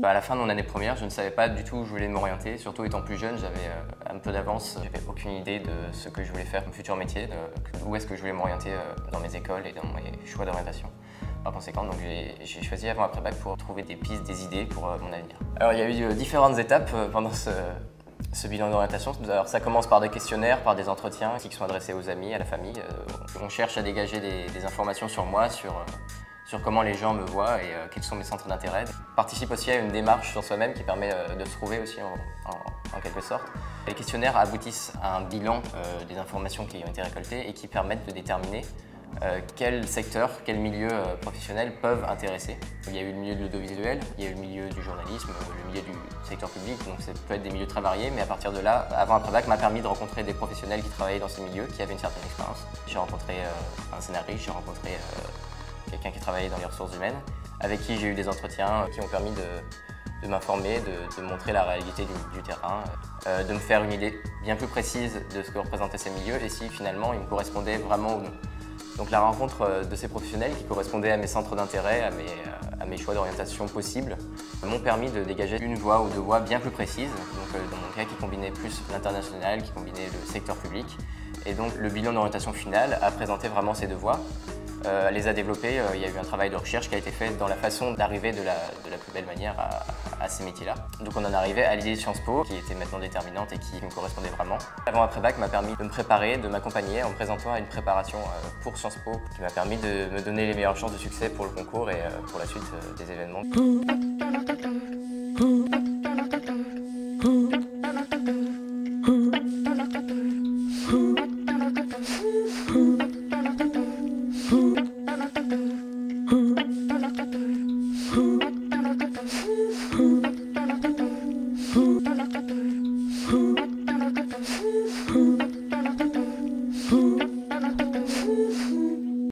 À la fin de mon année première, je ne savais pas du tout où je voulais m'orienter. Surtout étant plus jeune, j'avais un peu d'avance. J'avais aucune idée de ce que je voulais faire comme futur métier, où est-ce que je voulais m'orienter dans mes écoles et dans mes choix d'orientation. Par conséquent, donc j'ai choisi avant après bac pour trouver des pistes, des idées pour mon avenir. Alors il y a eu différentes étapes pendant ce bilan d'orientation. Alors ça commence par des questionnaires, par des entretiens qui sont adressés aux amis, à la famille. On cherche à dégager des informations sur moi, sur comment les gens me voient et quels sont mes centres d'intérêt. Je participe aussi à une démarche sur soi-même qui permet de se trouver aussi en quelque sorte. Les questionnaires aboutissent à un bilan des informations qui ont été récoltées et qui permettent de déterminer quel secteur, quel milieu professionnel peuvent intéresser. Il y a eu le milieu de l'audiovisuel, il y a eu le milieu du journalisme, le milieu du secteur public, donc ça peut être des milieux très variés, mais à partir de là, avant après bac m'a permis de rencontrer des professionnels qui travaillaient dans ces milieux, qui avaient une certaine expérience. J'ai rencontré un scénariste, j'ai rencontré quelqu'un qui travaillait dans les ressources humaines, avec qui j'ai eu des entretiens qui ont permis de m'informer, de montrer la réalité du terrain, de me faire une idée bien plus précise de ce que représentaient ces milieux et si finalement ils me correspondaient vraiment ou non. Donc la rencontre de ces professionnels qui correspondaient à mes centres d'intérêt, à mes choix d'orientation possibles, m'ont permis de dégager une voie ou deux voies bien plus précises. Donc dans mon cas qui combinait plus l'international, qui combinait le secteur public. Et donc le bilan d'orientation finale a présenté vraiment ces deux voies. Les a développées, il y a eu un travail de recherche qui a été fait dans la façon d'arriver de la plus belle manière à ces métiers-là. Donc on en arrivait à l'idée de Sciences Po, qui était maintenant déterminante et qui me correspondait vraiment. Avant après bac m'a permis de me préparer, de m'accompagner en me présentant à une préparation pour Sciences Po, qui m'a permis de me donner les meilleures chances de succès pour le concours et pour la suite des événements.